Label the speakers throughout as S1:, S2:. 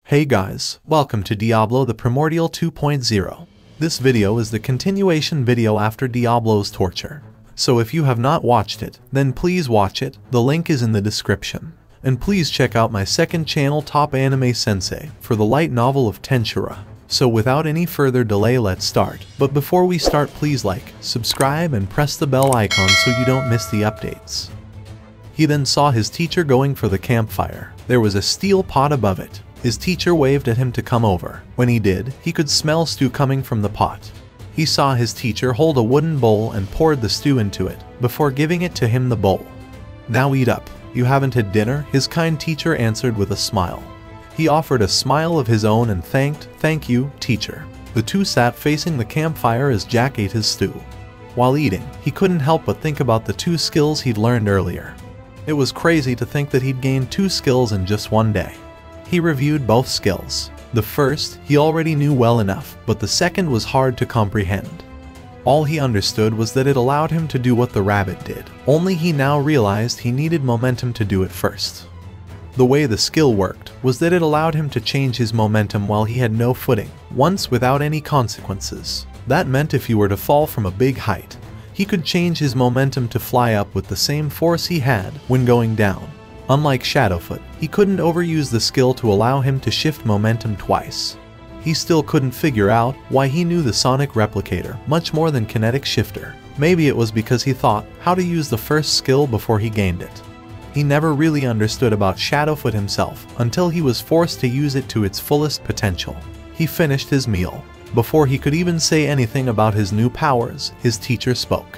S1: Hey guys, welcome to Diablo the Primordial 2.0. This video is the continuation video after Diablo's torture. So if you have not watched it, then please watch it, the link is in the description. And please check out my second channel Top Anime Sensei for the light novel of Tensei Shitara. So without any further delay, let's start. But before we start, please like, subscribe and press the bell icon so you don't miss the updates. He then saw his teacher going for the campfire. There was a steel pot above it. His teacher waved at him to come over. When he did, he could smell stew coming from the pot. He saw his teacher hold a wooden bowl and poured the stew into it, before giving it to him the bowl. "Now eat up. You haven't had dinner?" his kind teacher answered with a smile. He offered a smile of his own and "Thank you, teacher." The two sat facing the campfire as Jack ate his stew. While eating, he couldn't help but think about the two skills he'd learned earlier. It was crazy to think that he'd gained 2 skills in just one day. He reviewed both skills. The first, he already knew well enough, but the second was hard to comprehend. All he understood was that it allowed him to do what the rabbit did, only he now realized he needed momentum to do it first. The way the skill worked was that it allowed him to change his momentum while he had no footing, once without any consequences. That meant if he were to fall from a big height, he could change his momentum to fly up with the same force he had when going down. Unlike Shadowfoot, he couldn't overuse the skill to allow him to shift momentum twice. He still couldn't figure out why he knew the Sonic Replicator much more than Kinetic Shifter. Maybe it was because he thought how to use the first skill before he gained it. He never really understood about Shadowfoot himself until he was forced to use it to its fullest potential. He finished his meal. Before he could even say anything about his new powers, his teacher spoke.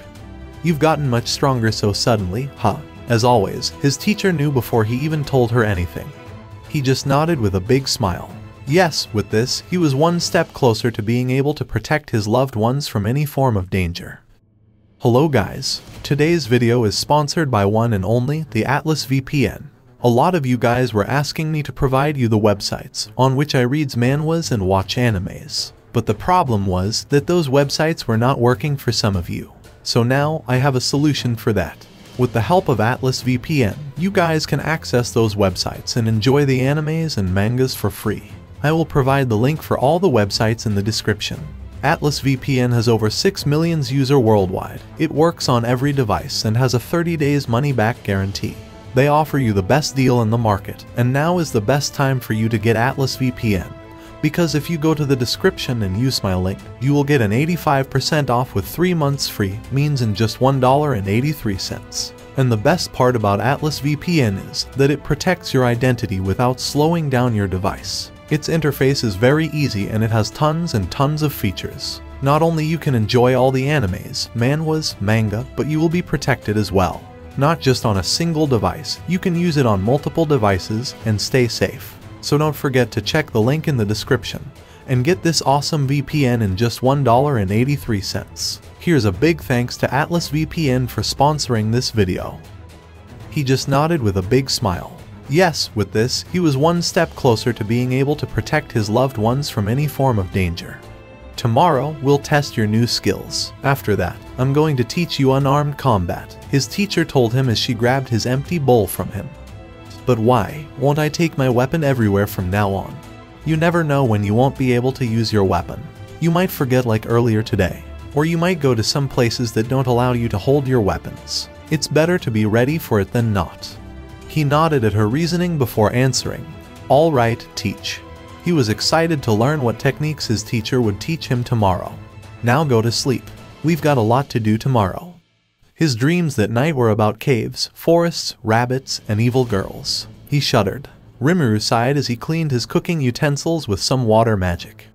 S1: "You've gotten much stronger so suddenly, huh?" As always, his teacher knew before he even told her anything. He just nodded with a big smile. Yes, with this, he was one step closer to being able to protect his loved ones from any form of danger. Hello guys, today's video is sponsored by one and only, the Atlas VPN. A lot of you guys were asking me to provide you the websites on which I reads manhwas and watch animes. But the problem was that those websites were not working for some of you. So now I have a solution for that. With the help of Atlas VPN, you guys can access those websites and enjoy the animes and mangas for free. I will provide the link for all the websites in the description. Atlas VPN has over 6 million users worldwide. It works on every device and has a 30 days money-back guarantee. They offer you the best deal in the market, and now is the best time for you to get Atlas VPN. Because if you go to the description and use my link, you will get an 85% off with 3 months free, means in just $1.83. And the best part about Atlas VPN is that it protects your identity without slowing down your device. Its interface is very easy and it has tons and tons of features. Not only you can enjoy all the animes, manhwas, manga, but you will be protected as well. Not just on a single device, you can use it on multiple devices and stay safe. So don't forget to check the link in the description and get this awesome VPN in just $1.83. Here's a big thanks to Atlas VPN for sponsoring this video. He just nodded with a big smile. Yes, with this, he was one step closer to being able to protect his loved ones from any form of danger. Tomorrow, we'll test your new skills. After that, I'm going to teach you unarmed combat, his teacher told him as she grabbed his empty bowl from him. "But why won't I take my weapon everywhere from now on? You never know when you won't be able to use your weapon. You might forget like earlier today, or you might go to some places that don't allow you to hold your weapons. It's better to be ready for it than not." He nodded at her reasoning before answering, "All right, teach." He was excited to learn what techniques his teacher would teach him tomorrow. "Now go to sleep. We've got a lot to do tomorrow." His dreams that night were about caves, forests, rabbits, and evil girls. He shuddered. Rimuru sighed as he cleaned his cooking utensils with some water magic.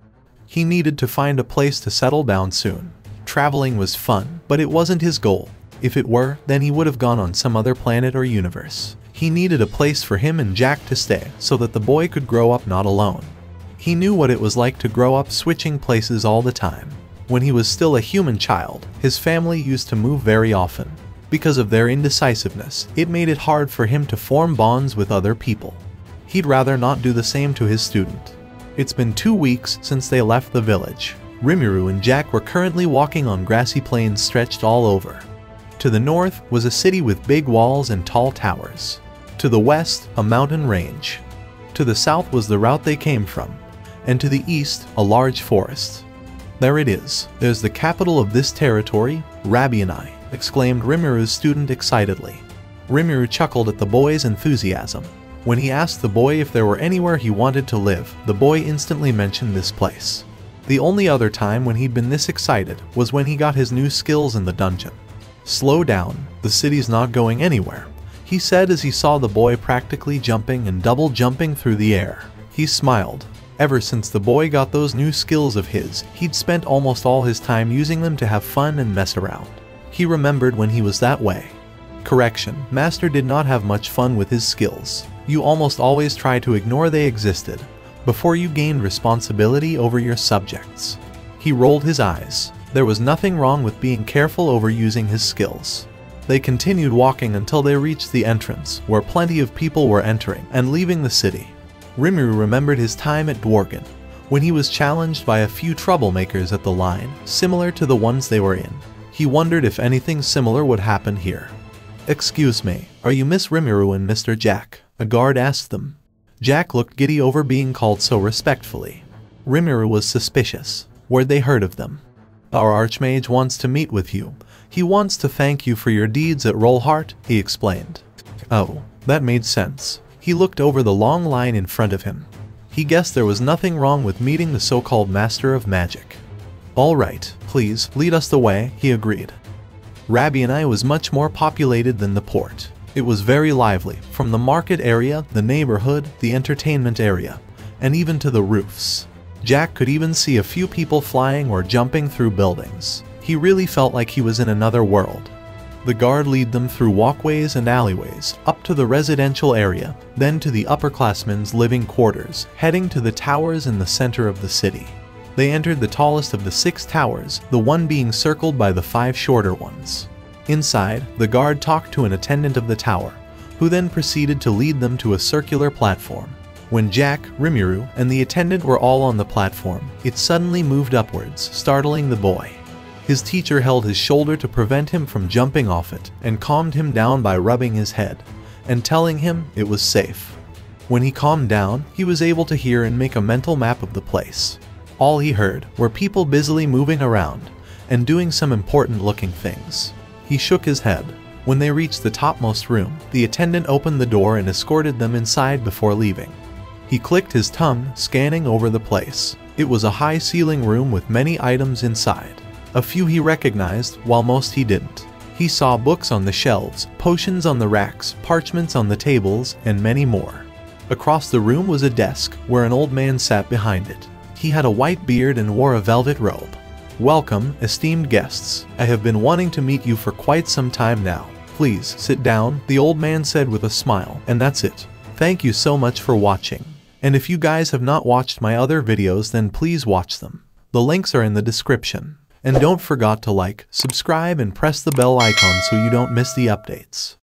S1: He needed to find a place to settle down soon. Traveling was fun, but it wasn't his goal. If it were, then he would have gone on some other planet or universe. He needed a place for him and Jack to stay so that the boy could grow up not alone. He knew what it was like to grow up switching places all the time. When he was still a human child, his family used to move very often. Because of their indecisiveness, it made it hard for him to form bonds with other people. He'd rather not do the same to his student. It's been 2 weeks since they left the village. Rimuru and Jack were currently walking on grassy plains stretched all over. To the north was a city with big walls and tall towers. To the west, a mountain range. To the south was the route they came from, and to the east, a large forest. "There it is. There's the capital of this territory, Rabianai," exclaimed Rimuru's student excitedly. Rimuru chuckled at the boy's enthusiasm. When he asked the boy if there were anywhere he wanted to live, the boy instantly mentioned this place. The only other time when he'd been this excited was when he got his new skills in the dungeon. "Slow down, the city's not going anywhere," he said as he saw the boy practically jumping and double jumping through the air. He smiled. Ever since the boy got those new skills of his, he'd spent almost all his time using them to have fun and mess around. He remembered when he was that way. Correction, Master did not have much fun with his skills. You almost always try to ignore they existed, before you gained responsibility over your subjects. He rolled his eyes. There was nothing wrong with being careful over using his skills. They continued walking until they reached the entrance, where plenty of people were entering and leaving the city. Rimuru remembered his time at Dworgen, when he was challenged by a few troublemakers at the line, similar to the ones they were in. He wondered if anything similar would happen here. "Excuse me, are you Miss Rimuru and Mr. Jack?" a guard asked them. Jack looked giddy over being called so respectfully. Rimuru was suspicious. Where'd they heard of them? "Our Archmage wants to meet with you. He wants to thank you for your deeds at Rollheart," he explained. Oh, that made sense. He looked over the long line in front of him. He guessed there was nothing wrong with meeting the so-called Master of Magic. "All right, please, lead us the way," he agreed. Rabianai was much more populated than the port. It was very lively, from the market area, the neighborhood, the entertainment area, and even to the roofs. Jack could even see a few people flying or jumping through buildings. He really felt like he was in another world. The guard led them through walkways and alleyways, up to the residential area, then to the upperclassmen's living quarters, heading to the towers in the center of the city. They entered the tallest of the 6 towers, the one being circled by the 5 shorter ones. Inside, the guard talked to an attendant of the tower, who then proceeded to lead them to a circular platform. When Jack, Rimuru, and the attendant were all on the platform, it suddenly moved upwards, startling the boy. His teacher held his shoulder to prevent him from jumping off it, and calmed him down by rubbing his head, and telling him it was safe. When he calmed down, he was able to hear and make a mental map of the place. All he heard were people busily moving around, and doing some important-looking things. He shook his head. When they reached the topmost room, the attendant opened the door and escorted them inside before leaving. He clicked his tongue, scanning over the place. It was a high-ceiling room with many items inside. A few he recognized, while most he didn't. He saw books on the shelves, potions on the racks, parchments on the tables, and many more. Across the room was a desk, where an old man sat behind it. He had a white beard and wore a velvet robe. "Welcome, esteemed guests. I have been wanting to meet you for quite some time now. Please, sit down," the old man said with a smile, "and that's it. Thank you so much for watching. And if you guys have not watched my other videos, then please watch them. The links are in the description. And don't forget to like, subscribe, and press the bell icon so you don't miss the updates.